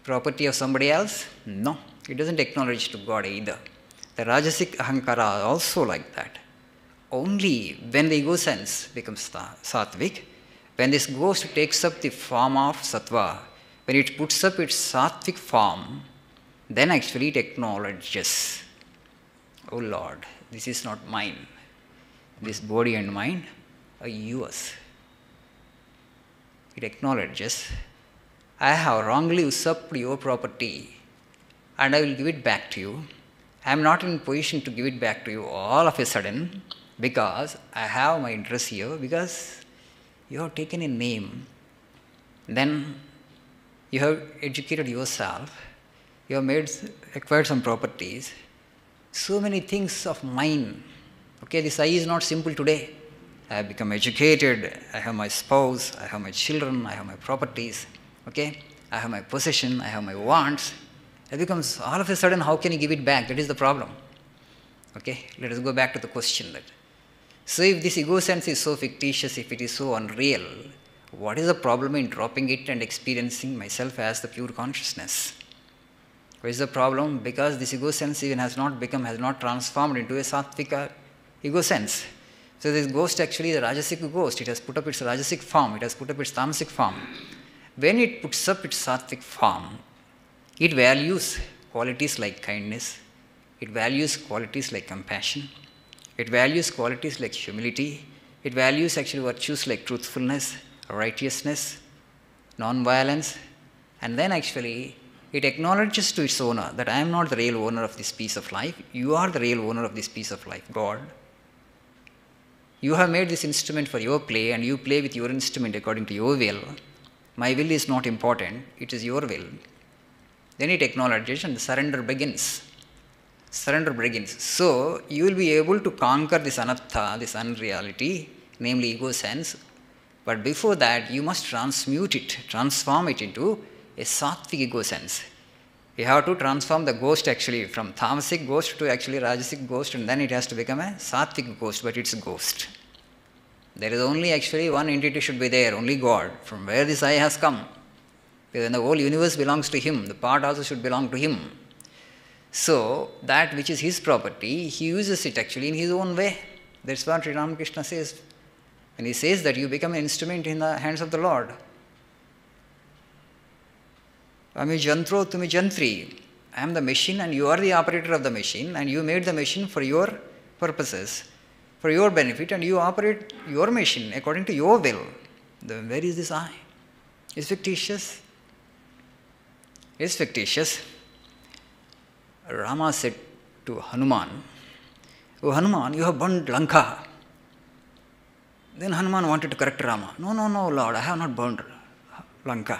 property of somebody else? No. It doesn't acknowledge to God either. The Rajasic Ahankara is also like that. Only when the ego sense becomes Sattvic, when this ghost takes up the form of Sattva, when it puts up its Sattvic form, then actually it acknowledges, oh Lord, this is not mine. This body and mind are yours. It acknowledges, I have wrongly usurped your property and I will give it back to you. I am not in position to give it back to you all of a sudden because I have my interest here, because you have taken a name, then you have educated yourself, you have acquired some properties, so many things of mine. Okay, this I is not simple today. I have become educated, I have my spouse, I have my children, I have my properties, okay, I have my possession, I have my wants. It becomes all of a sudden, how can you give it back? That is the problem. Okay, let us go back to the question that. So if this ego sense is so fictitious, if it is so unreal, what is the problem in dropping it and experiencing myself as the pure consciousness? What is the problem? Because this ego sense even has not transformed into a sattvika ego sense. So this ghost actually is a rajasic ghost. It has put up its rajasic form. It has put up its tamasic form. When it puts up its sattvic form, it values qualities like kindness. It values qualities like compassion. It values qualities like humility. It values actually virtues like truthfulness, righteousness, non-violence. And then actually it acknowledges to its owner that I am not the real owner of this piece of life. You are the real owner of this piece of life, God. You have made this instrument for your play and you play with your instrument according to your will. My will is not important. It is your will. Then it acknowledges and the surrender begins. Surrender begins. So you will be able to conquer this anatta, this unreality, namely ego sense. But before that, you must transmute it, transform it into a sattvic ego sense. You have to transform the ghost actually from tamasic ghost to actually rajasic ghost, and then it has to become a sattvic ghost, but it's a ghost. There is only actually one entity should be there, only God, from where this I has come. Because the whole universe belongs to Him, the part also should belong to Him. So, that which is His property, He uses it actually in His own way. That's what Sri Ramakrishna says. And he says that you become an instrument in the hands of the Lord. Ami jantro tumi jantri. I am the machine and you are the operator of the machine, and you made the machine for your purposes, for your benefit, and you operate your machine according to your will. Then where is this I? It's fictitious. It's fictitious. Rama said to Hanuman, "Oh Hanuman, you have burned Lanka." Then Hanuman wanted to correct Rama. No, Lord, I have not burned Lanka.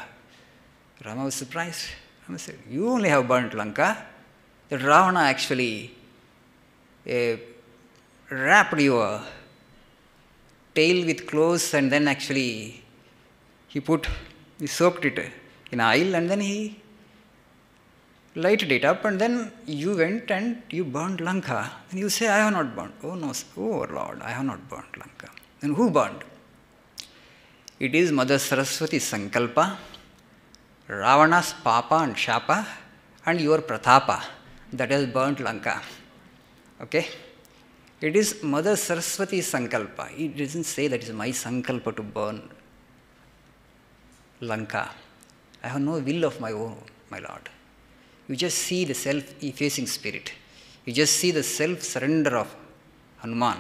Rama was surprised. Rama said, "You only have burnt Lanka. That Ravana actually wrapped your tail with clothes, and then actually he soaked it in oil, and then he lighted it up, and then you went and you burned Lanka. And you say, I have not burned. Oh no, oh Lord, I have not burned Lanka. Then who burned? It is Mother Saraswati's Sankalpa, Ravana's Papa and Shapa, and your Pratapa that has burnt Lanka. Okay? It is Mother Saraswati's Sankalpa. It doesn't say that it is my Sankalpa to burn Lanka. I have no will of my own, my Lord. You just see the self-effacing spirit. You just see the self-surrender of Hanuman,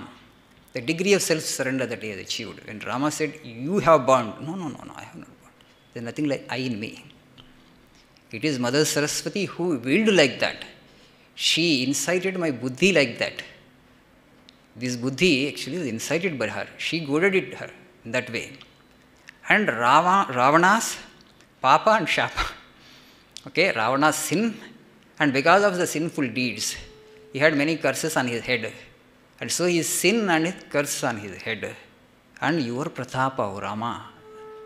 the degree of self-surrender that he has achieved. When Rama said, you have burned. No, I have not burned. There is nothing like I in me. It is Mother Saraswati who willed like that. She incited my buddhi like that. This buddhi actually is incited by her. She goaded it her in that way. And Ravana's papa and shapa. Okay, Ravana's sin, and because of the sinful deeds, he had many curses on his head. And so his sin and his curse on his head. And your pratapa, O Rama.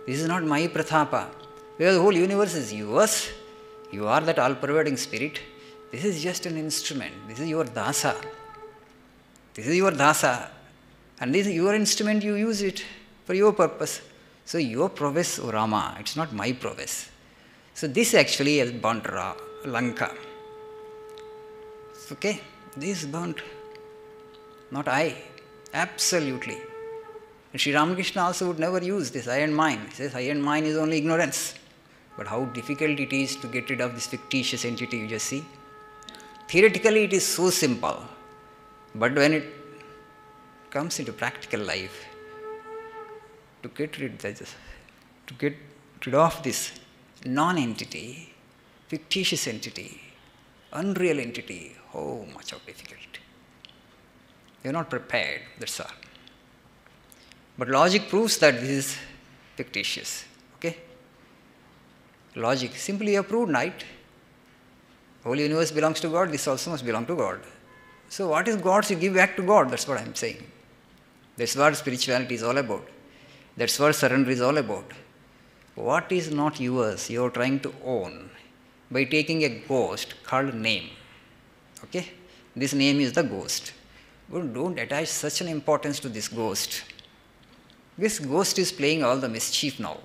This is not my pratapa. Because the whole universe is yours. You are that all-pervading spirit. This is just an instrument. This is your dasa. This is your dasa. And this is your instrument, you use it for your purpose. So your prowess, O Rama, it's not my prowess. So this actually has burnt Lanka. Okay? This burnt. Not I. Absolutely. And Sri Ramakrishna also would never use this I and mine. He says I and mine is only ignorance. But how difficult it is to get rid of this fictitious entity you just see. Theoretically it is so simple. But when it comes into practical life, to get rid of this non-entity, fictitious entity, unreal entity, how much of difficult. You are not prepared, that's all. But logic proves that this is fictitious. Okay? Logic, simply you have proved, right? Whole universe belongs to God, this also must belong to God. So what is God's, you give back to God, that's what I am saying. That's what spirituality is all about. That's what surrender is all about. What is not yours, you are trying to own by taking a ghost called name. Okay? This name is the ghost. But don't attach such an importance to this ghost. This ghost is playing all the mischief now.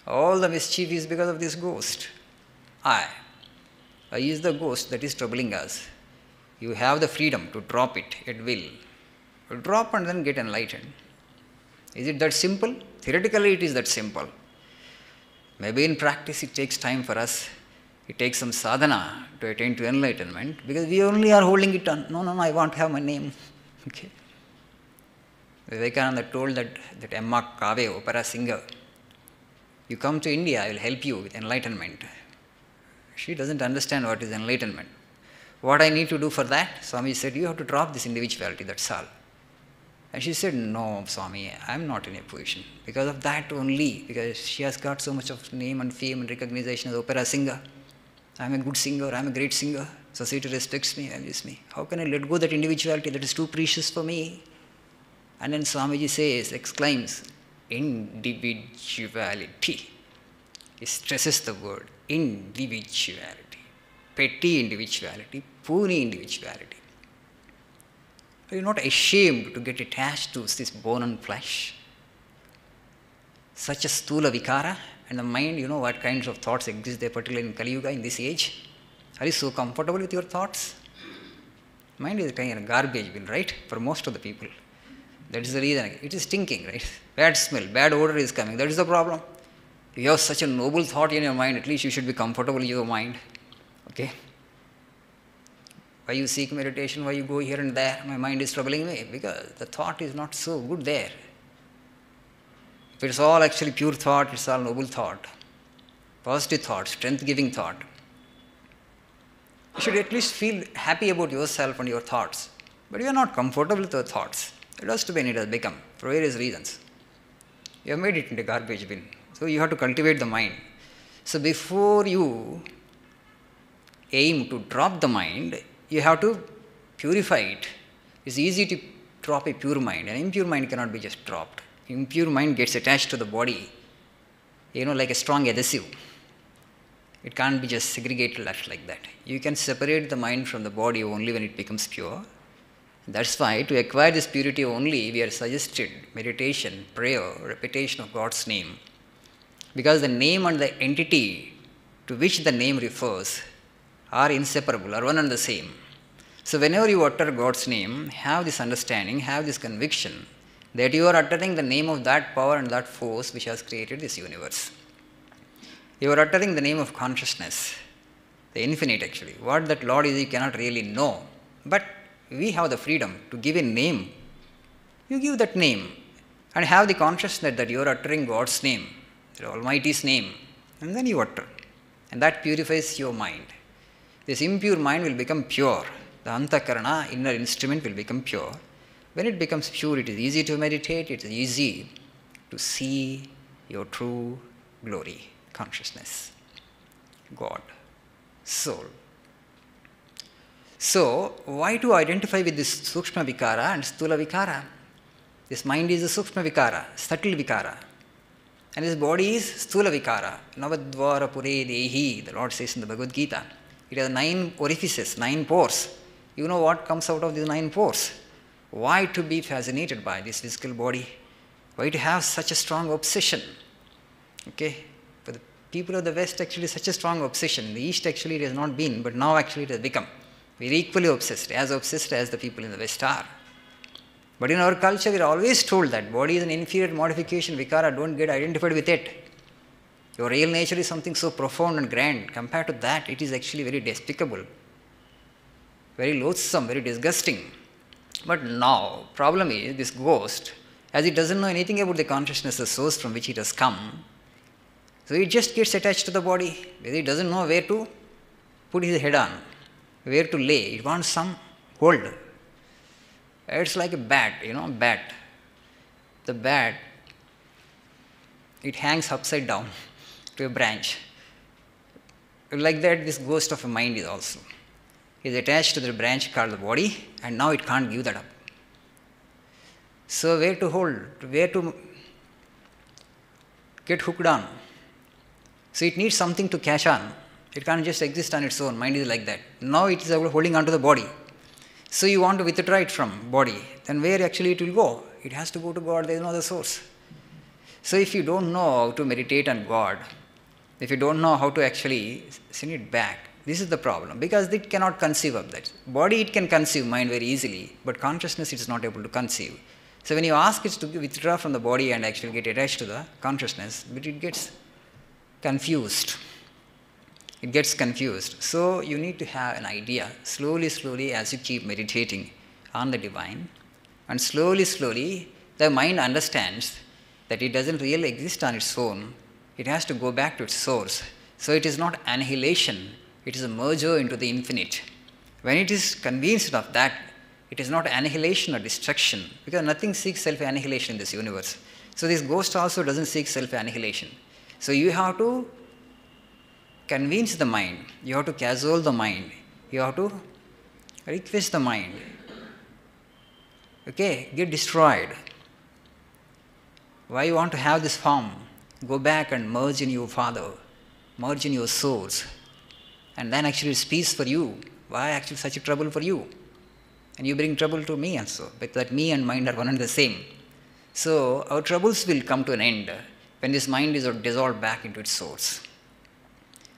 All the mischief is because of this ghost. I is the ghost that is troubling us. You have the freedom to drop it at will. You drop and then get enlightened. Is it that simple? Theoretically it is that simple. Maybe in practice it takes time for us. It takes some sadhana to attain to enlightenment because we only are holding it on. No, I want to have my name. Okay. Vivekananda told that Emma Kave, opera singer, you come to India, I will help you with enlightenment. She doesn't understand what is enlightenment. What I need to do for that? Swami said, you have to drop this individuality, that's all. And she said, no, Swami, I am not in a position. Because of that only, because she has got so much of name and fame and recognition as opera singer. I am a good singer, I am a great singer. Society respects me, values me. How can I let go that individuality that is too precious for me? And then Swamiji says, exclaims, individuality. He stresses the word individuality. Petty individuality, puny individuality. Are you not ashamed to get attached to this bone and flesh? Such a stula vikara, and the mind, you know what kinds of thoughts exist there, particularly in Kali Yuga, in this age. Are you so comfortable with your thoughts? Mind is a kind of garbage bin, right? For most of the people. That is the reason. It is stinking, right? Bad smell, bad odor is coming. That is the problem. If you have such a noble thought in your mind, at least you should be comfortable in your mind. Okay? Why you seek meditation, why you go here and there, my mind is troubling me, because the thought is not so good there. If it's all actually pure thought, it's all noble thought, positive thought, strength-giving thought. You should at least feel happy about yourself and your thoughts. But you are not comfortable with your thoughts. It has to be and it has become, for various reasons. You have made it into a garbage bin. So you have to cultivate the mind. So before you aim to drop the mind, you have to purify it. It's easy to drop a pure mind. An impure mind cannot be just dropped. Impure mind gets attached to the body, like a strong adhesive. It can't be just segregated like that. You can separate the mind from the body only when it becomes pure. That's why to acquire this purity only, we are suggested meditation, prayer, repetition of God's name. Because the name and the entity to which the name refers are inseparable, are one and the same. So whenever you utter God's name, have this understanding, have this conviction that you are uttering the name of that power and that force which has created this universe. You are uttering the name of consciousness, the infinite actually. What that Lord is, you cannot really know. But we have the freedom to give a name. You give that name and have the consciousness that you are uttering God's name, the Almighty's name, and then you utter. And that purifies your mind. This impure mind will become pure. The antakarana, inner instrument, will become pure. When it becomes pure, it is easy to meditate, it is easy to see your true glory, consciousness, God, soul. So, why to identify with this Sukshma Vikara and Sthula Vikara? This mind is a Sukshma Vikara, subtle Vikara. And this body is Sthula Vikara. Navadvara Pure Dehi, the Lord says in the Bhagavad Gita. It has 9 orifices, 9 pores. You know what comes out of these 9 pores? Why to be fascinated by this physical body? Why to have such a strong obsession? Okay? For the people of the West, actually, such a strong obsession. In the East, actually, it has not been, but now, actually, it has become. We are equally obsessed as the people in the West are. But in our culture, we are always told that body is an inferior modification, Vikara, don't get identified with it. Your real nature is something so profound and grand. Compared to that, it is actually very despicable, very loathsome, very disgusting. But now, problem is, this ghost, as it doesn't know anything about the consciousness, the source from which it has come, so it just gets attached to the body. It doesn't know where to put his head on, where to lay. It wants some hold. It's like a bat, bat. The bat, it hangs upside down to a branch. Like that, this ghost of a mind is also. It is attached to the branch called the body, and now it can't give that up. So where to hold, where to get hooked on. So it needs something to catch on. It can't just exist on its own. Mind is like that. Now it is holding on to the body. So you want to withdraw it from body. Then where actually it will go? It has to go to God. There is no other source. So if you don't know how to meditate on God, if you don't know how to actually send it back, this is the problem. Because it cannot conceive of that. Body it can conceive, mind very easily. But consciousness it is not able to conceive. So when you ask it to withdraw from the body and actually get attached to the consciousness, but it gets confused. It gets confused. So you need to have an idea, slowly, as you keep meditating on the divine, and slowly, the mind understands that it doesn't really exist on its own. It has to go back to its source. So it is not annihilation, it is a merger into the infinite. When it is convinced of that, it is not annihilation or destruction, because nothing seeks self-annihilation in this universe. So this ghost also doesn't seek self-annihilation. So you have to convince the mind, you have to cajole the mind, you have to request the mind. Okay, get destroyed. Why you want to have this form? Go back and merge in your Father, merge in your source, and then actually it's peace for you. Why actually such a trouble for you? And you bring trouble to me also, but that me and mind are one and the same. So our troubles will come to an end when this mind is dissolved back into its source.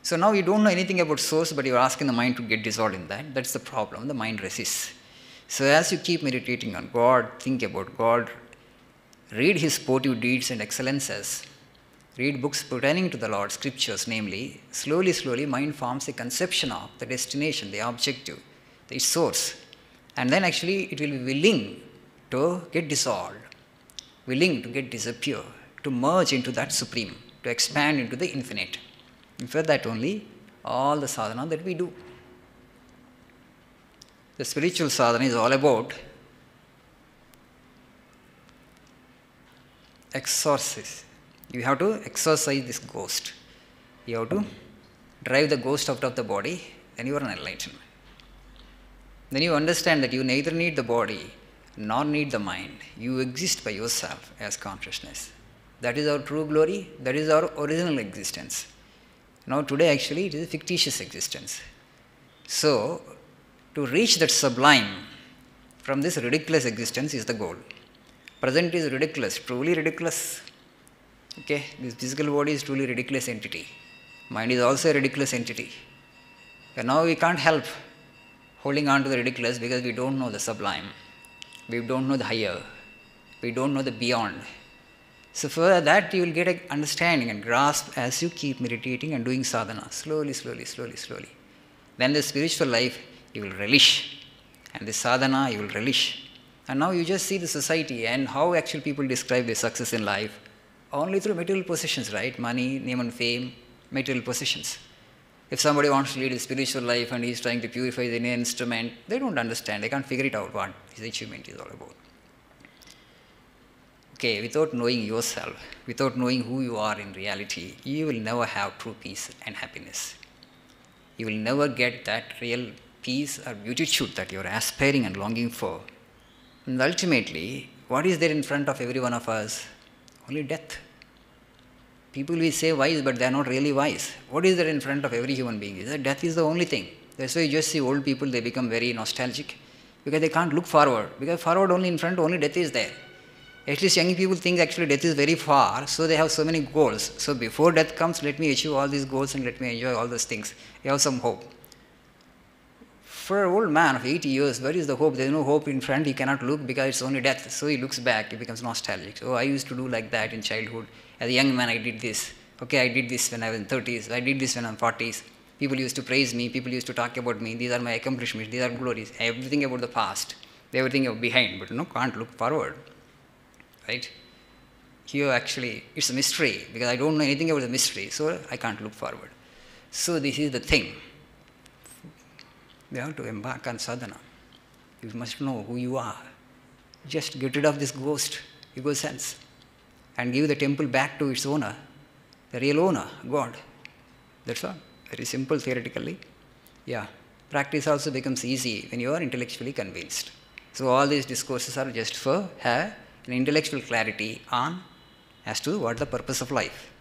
So now you don't know anything about source, but you are asking the mind to get dissolved in that. That's the problem. The mind resists. So as you keep meditating on God, think about God, read His sportive deeds and excellences, read books pertaining to the Lord, scriptures namely, slowly, mind forms a conception of the destination, the objective, the source. And then actually it will be willing to get dissolved, willing to get disappear, to merge into that supreme, to expand into the infinite. And for that only, all the sadhana that we do. The spiritual sadhana is all about exorcism. You have to exorcise this ghost. You have to drive the ghost out of the body, then you are an enlightenment. Then you understand that you neither need the body nor need the mind. You exist by yourself as consciousness. That is our true glory. That is our original existence. Now today actually it is a fictitious existence. So to reach that sublime from this ridiculous existence is the goal. Present is ridiculous, truly ridiculous. Okay, this physical body is truly ridiculous entity. Mind is also a ridiculous entity. And now we can't help holding on to the ridiculous because we don't know the sublime. We don't know the higher. We don't know the beyond. So for that you will get an understanding and grasp as you keep meditating and doing sadhana. Slowly. Then the spiritual life you will relish. And the sadhana you will relish. And now you just see the society and how actually people describe their success in life. Only through material possessions, right? Money, name and fame, material possessions. If somebody wants to lead a spiritual life and he is trying to purify the inner instrument, they don't understand. They can't figure it out what his achievement is all about. okay, without knowing yourself, without knowing who you are in reality, you will never have true peace and happiness. You will never get that real peace or beatitude that you are aspiring and longing for. And ultimately, what is there in front of every one of us? Only death. People will say wise, but they are not really wise. What is there in front of every human being? Death is the only thing. That's why you just see old people, they become very nostalgic because they can't look forward. Because forward only in front, only death is there. At least young people think actually death is very far, so they have so many goals. So before death comes, let me achieve all these goals and let me enjoy all those things. You have some hope. For an old man of 80 years, where is the hope? There is no hope in front, he cannot look because it's only death. So he looks back, he becomes nostalgic. Oh, I used to do like that in childhood. As a young man, I did this. Okay, I did this when I was in 30s. I did this when I'm 40s. People used to praise me. People used to talk about me. These are my accomplishments. These are glories. Everything about the past. Everything behind. But can't look forward. Right? Here actually, it's a mystery because I don't know anything about the mystery. So I can't look forward. So this is the thing. We have to embark on sadhana. You must know who you are. Just get rid of this ghost, ego sense, and give the temple back to its owner, the real owner, God. That's all. Very simple theoretically. Yeah. Practice also becomes easy when you are intellectually convinced. So all these discourses are just for have an intellectual clarity on as to what the purpose of life.